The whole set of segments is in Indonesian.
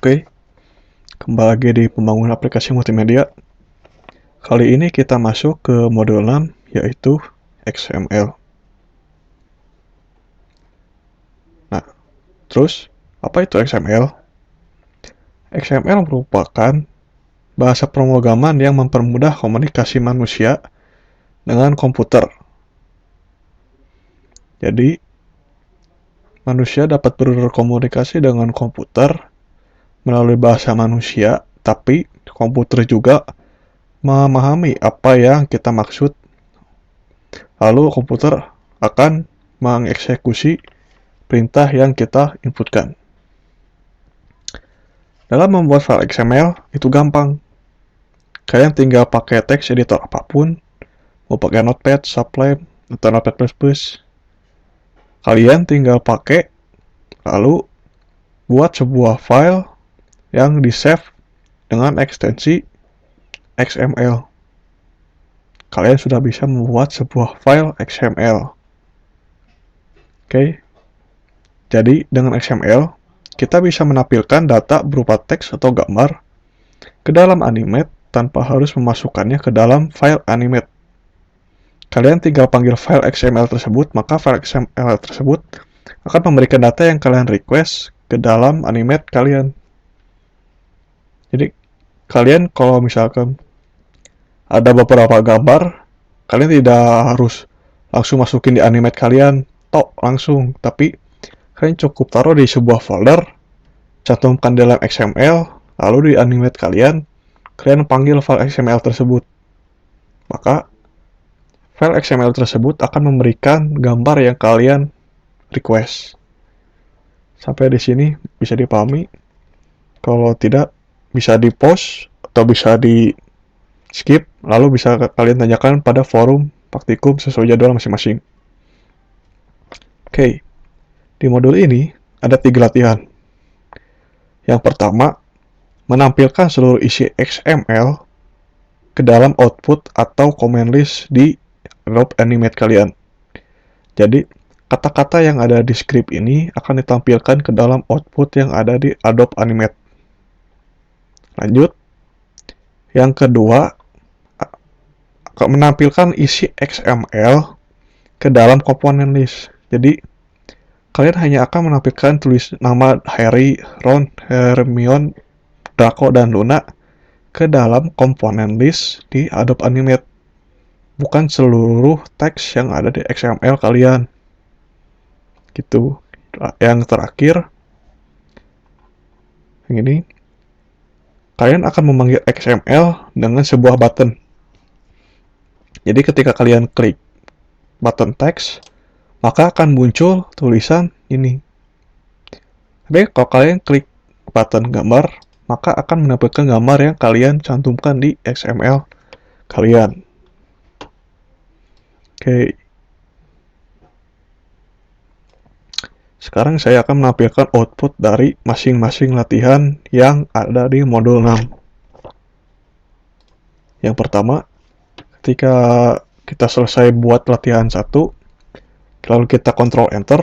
Oke, kembali lagi di pembangunan aplikasi multimedia. Kali ini kita masuk ke modul 6, yaitu XML. Nah, terus, apa itu XML? XML merupakan bahasa pemrograman yang mempermudah komunikasi manusia dengan komputer. Jadi, manusia dapat berkomunikasi dengan komputer melalui bahasa manusia, tapi komputer juga memahami apa yang kita maksud. Lalu komputer akan mengeksekusi perintah yang kita inputkan. Dalam membuat file XML itu gampang. Kalian tinggal pakai text editor apapun, mau pakai Notepad, Sublime, atau Notepad++. Kalian tinggal pakai, lalu buat sebuah file yang di-save dengan ekstensi XML. Kalian sudah bisa membuat sebuah file XML. Oke. Jadi dengan XML, kita bisa menampilkan data berupa teks atau gambar ke dalam Animate tanpa harus memasukkannya ke dalam file Animate. Kalian tinggal panggil file XML tersebut, maka file XML tersebut akan memberikan data yang kalian request ke dalam Animate kalian. Jadi, kalian kalau misalkan ada beberapa gambar, kalian tidak harus langsung masukin di Animate kalian, langsung. Tapi, kalian cukup taruh di sebuah folder, cantumkan dalam XML, lalu di Animate kalian panggil file XML tersebut. Maka, file XML tersebut akan memberikan gambar yang kalian request. Sampai di sini bisa dipahami. Kalau tidak, bisa di-pause atau bisa di-skip, lalu bisa kalian tanyakan pada forum praktikum sesuai jadwal masing-masing. Oke, di modul ini ada 3 latihan. Yang pertama, menampilkan seluruh isi XML ke dalam output atau command list di Adobe Animate kalian. Jadi, kata-kata yang ada di script ini akan ditampilkan ke dalam output yang ada di Adobe Animate. Lanjut. Yang kedua, menampilkan isi XML ke dalam komponen list. Jadi, kalian hanya akan menampilkan tulis nama Harry, Ron, Hermione, Draco, dan Luna ke dalam komponen list di Adobe Animate. Bukan seluruh teks yang ada di XML kalian. Gitu. Yang terakhir, yang ini, kalian akan memanggil XML dengan sebuah button. Jadi ketika kalian klik button text, maka akan muncul tulisan ini. Tapi kalau kalian klik button gambar, maka akan menampilkan gambar yang kalian cantumkan di XML kalian. Oke. Sekarang saya akan menampilkan output dari masing-masing latihan yang ada di modul 6. Yang pertama, ketika kita selesai buat latihan 1, lalu kita Ctrl Enter,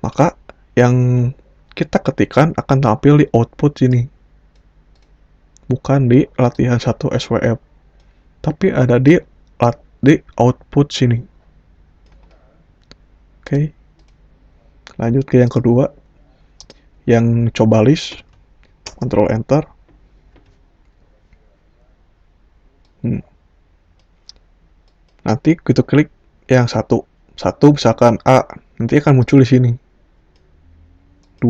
maka yang kita ketikkan akan tampil di output sini. Bukan di latihan 1 SWF, tapi ada di output sini. Oke. Lanjut ke yang kedua, yang coba list, Ctrl Enter. Nanti kita klik yang satu misalkan A, nanti akan muncul di sini. 2,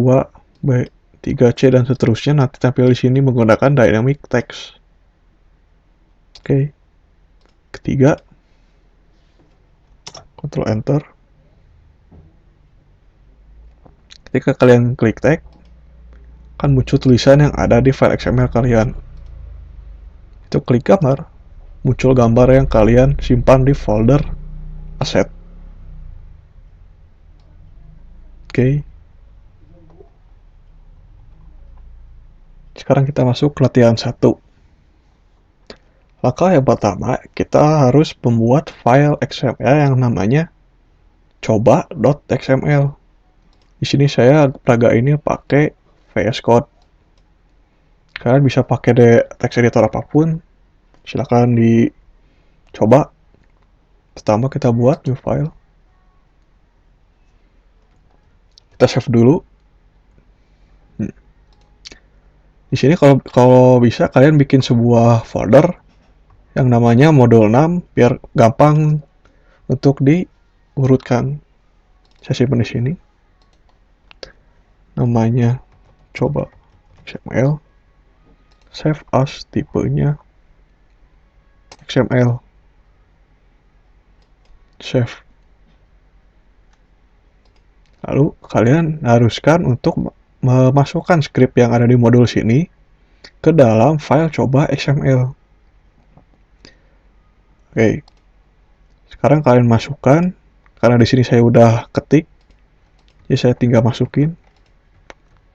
B, 3C, dan seterusnya nanti tampil di sini menggunakan dynamic text. Oke. Ketiga, Ctrl Enter. Ketika kalian klik tag, akan muncul tulisan yang ada di file XML kalian. Itu klik gambar, muncul gambar yang kalian simpan di folder asset. Oke. Sekarang kita masuk ke latihan 1. Langkah yang pertama, kita harus membuat file XML yang namanya coba.xml. Di sini saya Praga ini pakai VS Code. Kalian bisa pakai text editor apapun, silahkan dicoba. Pertama kita buat new file, kita save dulu. Di sini kalau bisa kalian bikin sebuah folder yang namanya modul 6 biar gampang untuk diurutkan. Saya simpan di sini. Namanya coba XML, save as, tipenya XML, save. Lalu kalian haruskan untuk memasukkan script yang ada di modul sini ke dalam file coba XML. Oke. Sekarang kalian masukkan, karena di sini saya udah ketik, jadi saya tinggal masukin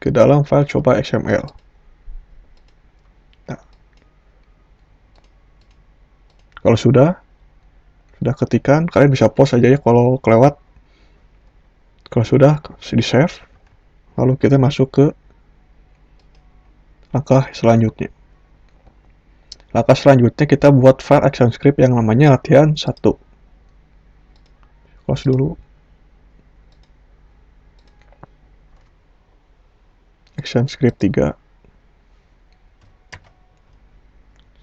ke dalam file coba XML. Nah, kalau sudah ketikan, kalian bisa pause aja ya kalau kelewat. Kalau sudah, di save, lalu kita masuk ke langkah selanjutnya. Langkah selanjutnya kita buat file action script yang namanya latihan 1. Close dulu. Action script 3.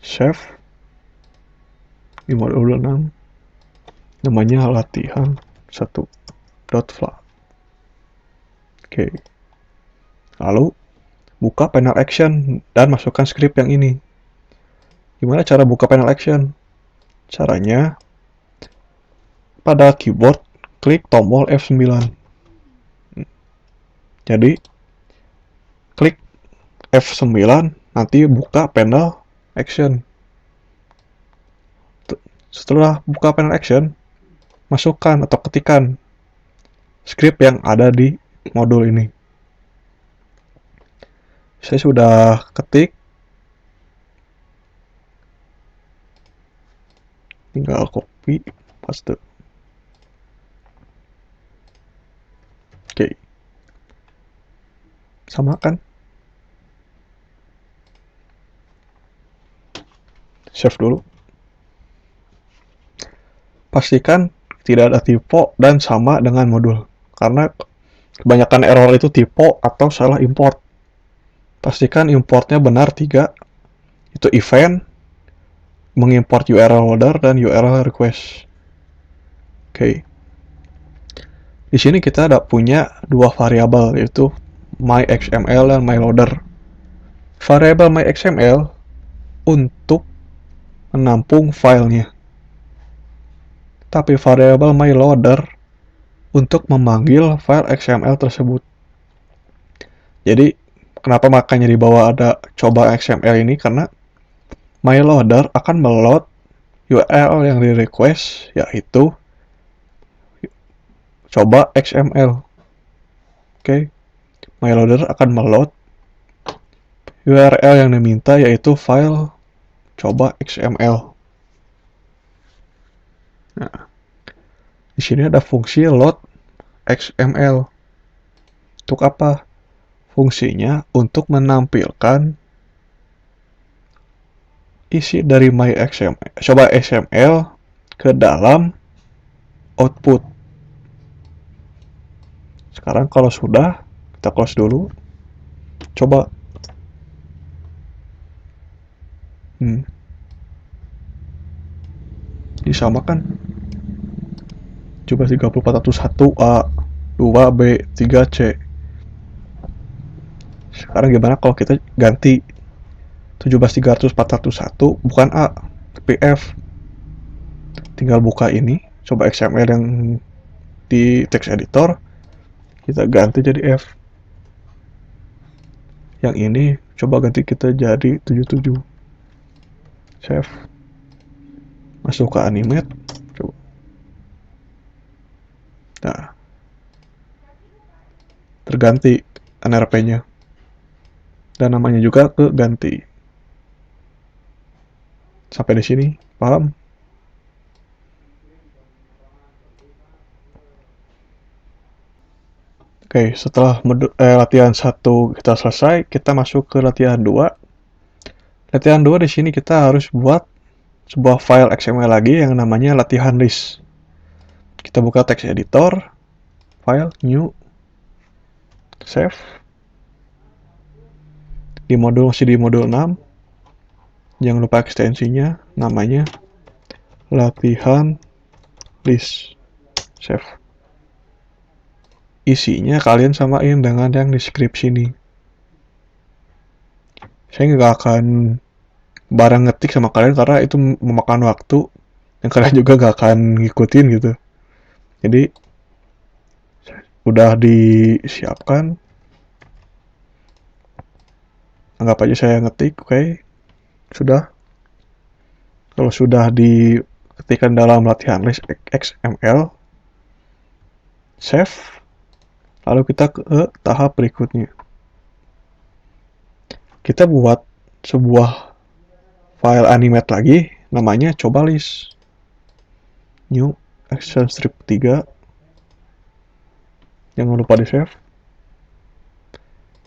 Save. Di modul 6. Namanya latihan 1.fla. Oke. Lalu buka panel action dan masukkan script yang ini. Gimana cara buka panel action? Caranya pada keyboard klik tombol F9. Jadi klik F9 nanti buka panel action. Setelah buka panel action, masukkan atau ketikan script yang ada di modul ini. Saya sudah ketik, tinggal copy, paste. Oke. Samakan. Save dulu. Pastikan tidak ada typo dan sama dengan modul. Karena kebanyakan error itu typo atau salah import. Pastikan importnya benar 3. Itu event, mengimport URL loader, dan URL request. Oke. Di sini kita ada punya 2 variabel, yaitu myXML dan myloader. Variabel myXML untuk menampung filenya. Tapi variabel myloader untuk memanggil file XML tersebut. Jadi, kenapa makanya di bawah ada coba XML ini? Karena myloader akan meload URL yang di request, yaitu coba XML. Oke. myloader akan meload URL yang diminta, yaitu file coba XML. Nah, di sini ada fungsi load XML. Untuk apa? Fungsinya untuk menampilkan isi dari coba XML ke dalam output. Sekarang kalau sudah, kita close dulu. Coba. Disamakan. Coba 30401A, 2B, 3C. Sekarang gimana kalau kita ganti 17300-401 bukan A, tapi F. Tinggal buka ini, coba XML yang di text editor, kita ganti jadi F. Yang ini coba ganti kita jadi 77. Save. Masuk ke animate. Coba. Nah. Terganti NRP-nya. Dan namanya juga keganti. Sampai di sini, paham? Oke, setelah latihan 1 kita selesai, kita masuk ke latihan 2. Latihan 2 di sini kita harus buat sebuah file XML lagi yang namanya latihan list. Kita buka text editor, file, new, save. Masih di modul 6. Jangan lupa ekstensinya, namanya latihan list. Save. Isinya kalian samain dengan yang di script sini. Saya nggak akan bareng ngetik sama kalian karena itu memakan waktu dan kalian juga nggak akan ngikutin gitu. Jadi udah disiapkan, anggap aja saya ngetik. Oke, sudah. Kalau sudah diketikkan dalam latihan list XML, save, lalu kita ke tahap berikutnya. Kita buat sebuah file animate lagi, namanya coba list. New, action strip 3. Jangan lupa di save.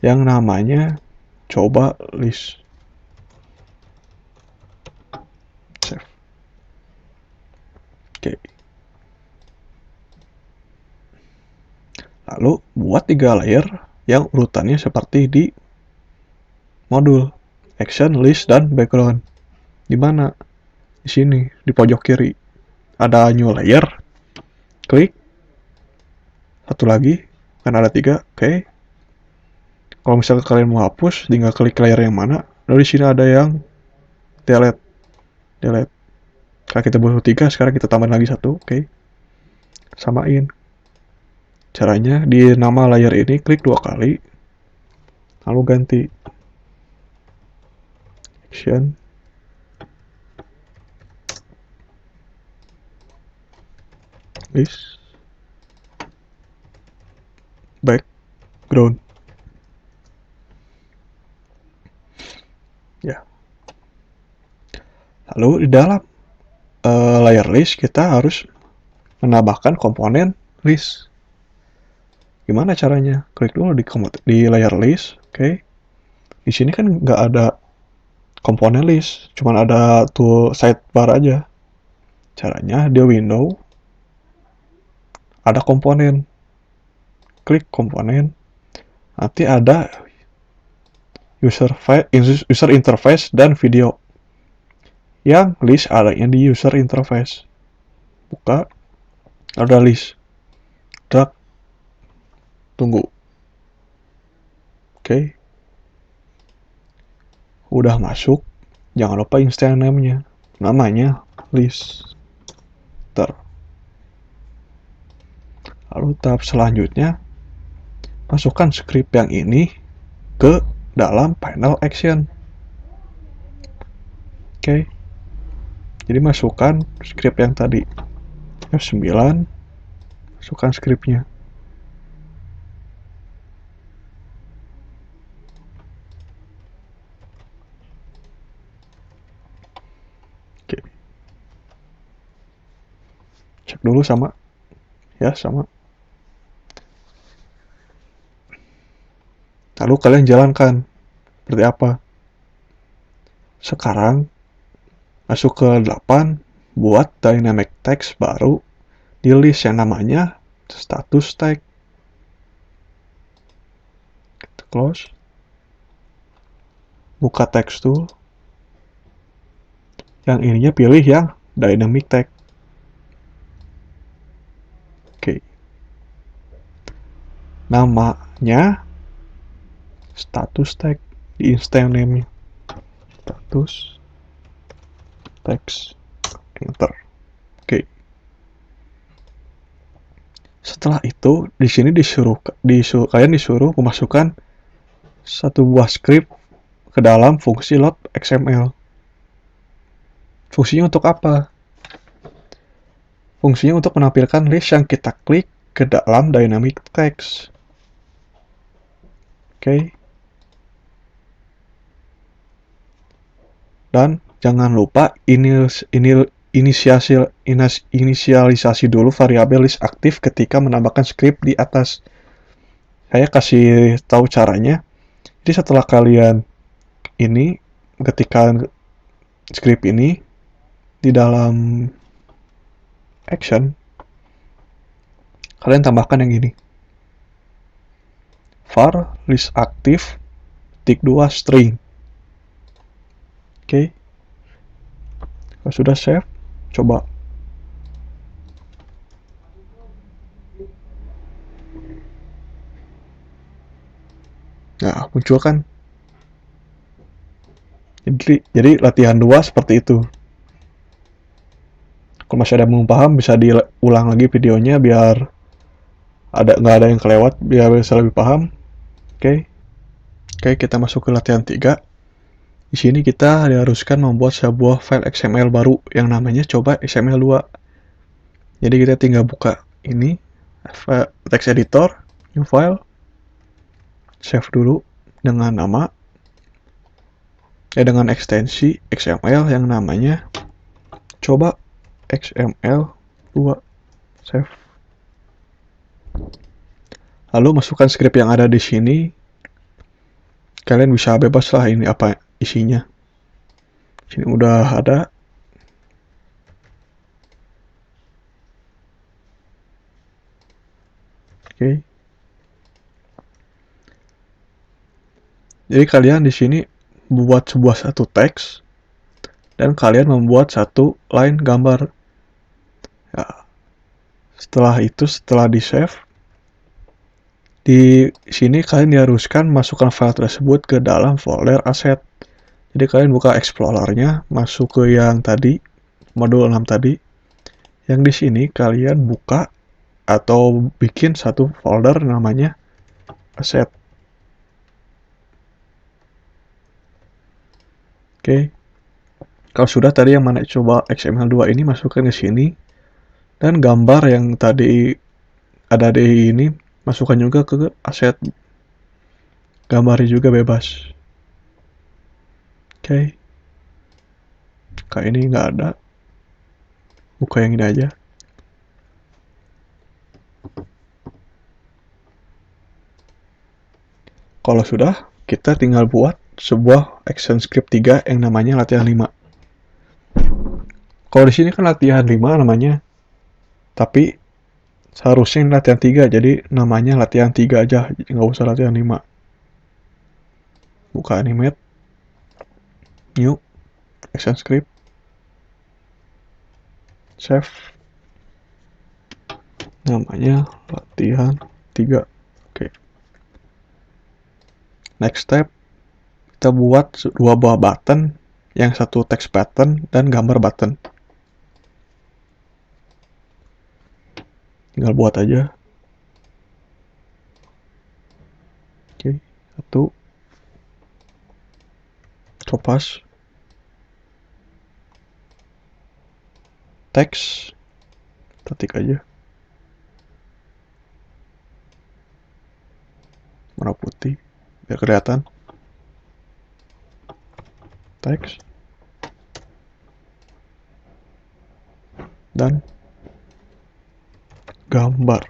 Yang namanya coba list. Save. Oke. Lalu buat 3 layer yang urutannya seperti di modul action, list, dan background. Di mana? Di sini, di pojok kiri. Ada new layer. Klik. Satu lagi. Kan ada 3. Oke. Kalau misalnya kalian mau hapus, tinggal klik layer yang mana. Lalu di sini ada yang delete. Delete. Kalau kita butuh 3, sekarang kita tambah lagi 1. Oke. Samain. Caranya, di nama layer ini klik 2 kali. Lalu ganti. Action. List. Background. Ya. Lalu di dalam layer list kita harus menambahkan komponen list. Gimana caranya? Klik dulu di layer list. Oke. Di sini kan nggak ada komponen list, cuman ada tool sidebar aja. Caranya di window ada komponen. Klik komponen. Nanti ada user interface dan video. Yang list adanya di user interface. Buka, ada list. Drag. Tunggu. Oke. Udah masuk. Jangan lupa instance name-nya. Namanya list. Lalu tahap selanjutnya, masukkan script yang ini ke dalam panel action. Oke. Jadi masukkan script yang tadi. F9. Masukkan scriptnya. Oke. Cek dulu sama. Ya, sama. Lalu kalian jalankan. Seperti apa? Sekarang masuk ke 8, buat dynamic text baru di list yang namanya status tag. Kita close. Buka text tool. Yang ininya pilih yang dynamic tag. Oke. Namanya status tag di instance name-nya. Status text. Enter. Oke. Setelah itu, di sini kalian disuruh memasukkan satu buah script ke dalam fungsi load XML. Fungsinya untuk apa? Fungsinya untuk menampilkan list yang kita klik ke dalam dynamic text. Oke. Dan jangan lupa inisialisasi dulu variabel list aktif ketika menambahkan script di atas. Saya kasih tahu caranya. Jadi setelah kalian ini ketikkan script ini di dalam action, kalian tambahkan yang ini. var list aktif tik 2 string. Oke. Kalau sudah save, coba. Nah, muncul kan? Jadi latihan 2 seperti itu. Kalau masih ada yang belum paham, bisa diulang lagi videonya biar nggak ada yang kelewat, biar bisa lebih paham. Oke. Oke, kita masuk ke latihan 3. Di sini kita diharuskan membuat sebuah file XML baru yang namanya coba XML2. Jadi kita tinggal buka ini, text editor, new file, save dulu dengan nama, dengan ekstensi XML yang namanya coba XML2, save. Lalu masukkan script yang ada di sini. Kalian bisa bebas lah ini apa isinya. Sini udah ada. Oke. Jadi kalian di sini buat satu teks dan kalian membuat satu line gambar. Ya. Setelah di save, di sini kalian diharuskan masukkan file tersebut ke dalam folder aset. Jadi kalian buka explorernya, masuk ke yang tadi, modul 6 tadi. Yang di sini kalian buka atau bikin satu folder namanya aset. Oke. Kalau sudah tadi yang mana coba XML2 ini masukkan ke sini. Dan gambar yang tadi ada di ini masukkan juga ke aset. Gambarnya juga bebas. Oke. Kayak ini nggak ada. Buka yang ini aja. Kalau sudah, kita tinggal buat sebuah action script 3 yang namanya latihan 5. Kalau di sini kan latihan 5 namanya. Tapi seharusnya ini latihan 3, jadi namanya latihan 3 aja, nggak usah latihan 5. Buka animate, new, action script, save, namanya latihan 3. Oke. Next step, kita buat 2 buah button, yang satu text button dan gambar button. Tinggal buat aja. Oke, satu. Copas. Teks. Ketik aja. Warna putih. Biar kelihatan. Teks. Dan gambar.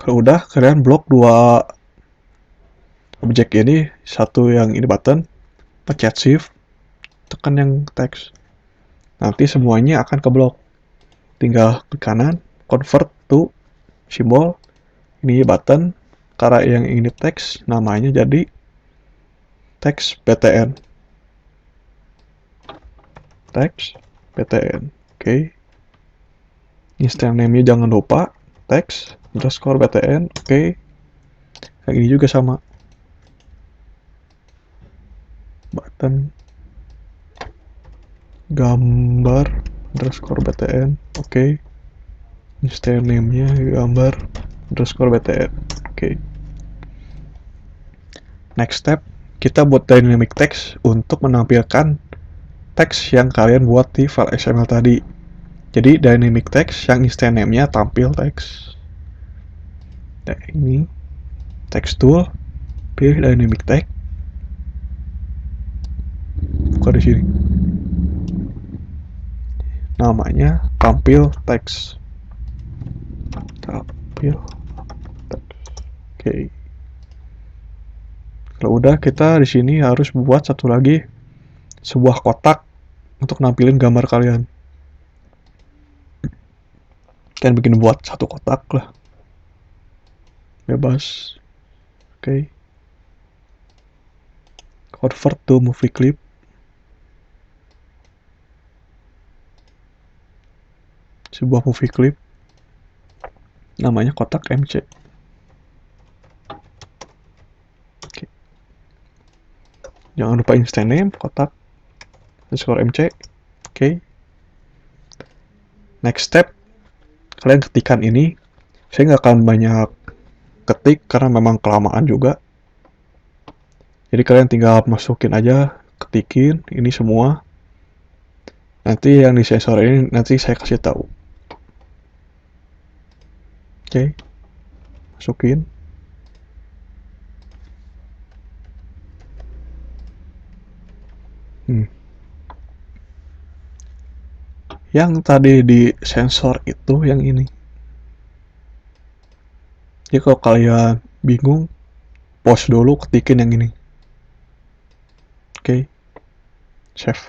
Kalau udah, kalian blok 2 objek ini, satu yang ini button, pencet shift, tekan yang teks. Nanti semuanya akan keblok. Tinggal klik kanan, convert to simbol, ini button, karena yang ini teks, namanya jadi teks btn. Teks btn. Oke. Instance name-nya jangan lupa, teks underscore btn. Oke. Yang ini juga sama. Button gambar underscore btn. Oke. Instance name-nya gambar underscore btn. Oke. Next step, kita buat dynamic text untuk menampilkan teks yang kalian buat di file XML tadi. Jadi dynamic text yang instance name-nya tampil teks. Nah, ini text tool, pilih dynamic text. Buka di sini. namanya tampil teks. Tampil teks. Oke. Kalau udah, kita di sini harus buat satu lagi sebuah kotak untuk nampilin gambar kalian. Kalian bikin buat satu kotak lah. Bebas. Oke. Convert to movie clip. Sebuah movie clip. Namanya kotak MC. Oke. Jangan lupa instant name kotak underscore MC. Oke. Next step, kalian ketikkan ini. Saya nggak akan banyak ketik karena memang kelamaan juga. Jadi kalian tinggal masukin aja, ketikin ini semua. Nanti yang di sensor ini nanti saya kasih tahu. Oke. Masukin. Yang tadi di sensor itu yang ini. Jadi kalau kalian bingung, pause dulu, ketikin yang ini. Oke. Save.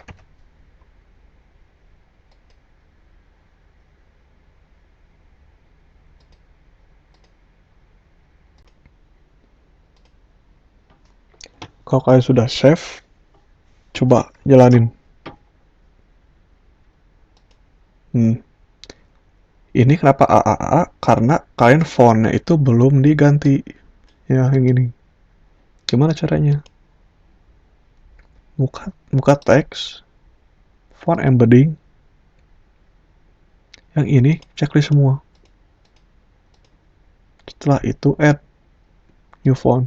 Kalau kalian sudah save, coba jalanin. Ini kenapa AAA? Karena kalian fontnya itu belum diganti. Ya, yang ini. Gimana caranya? Buka teks, font embedding. Yang ini, checklist semua. Setelah itu, add new font.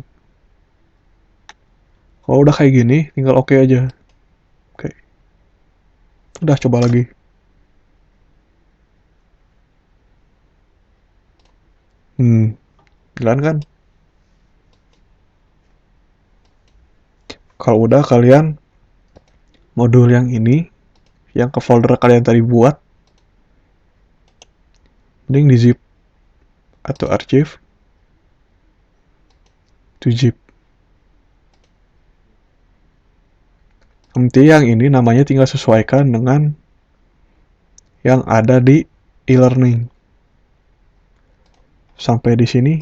Kalau udah kayak gini, tinggal oke aja. Oke. Udah, coba lagi. Jalan kan? Kalau udah, kalian modul yang ini, yang ke folder kalian tadi buat, mending di zip atau archive to zip. Nanti yang ini namanya tinggal sesuaikan dengan yang ada di e-learning. Sampai di sini.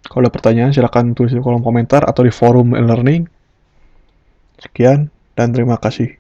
Kalau ada pertanyaan silahkan tulis di kolom komentar atau di forum e-learning. Sekian dan terima kasih.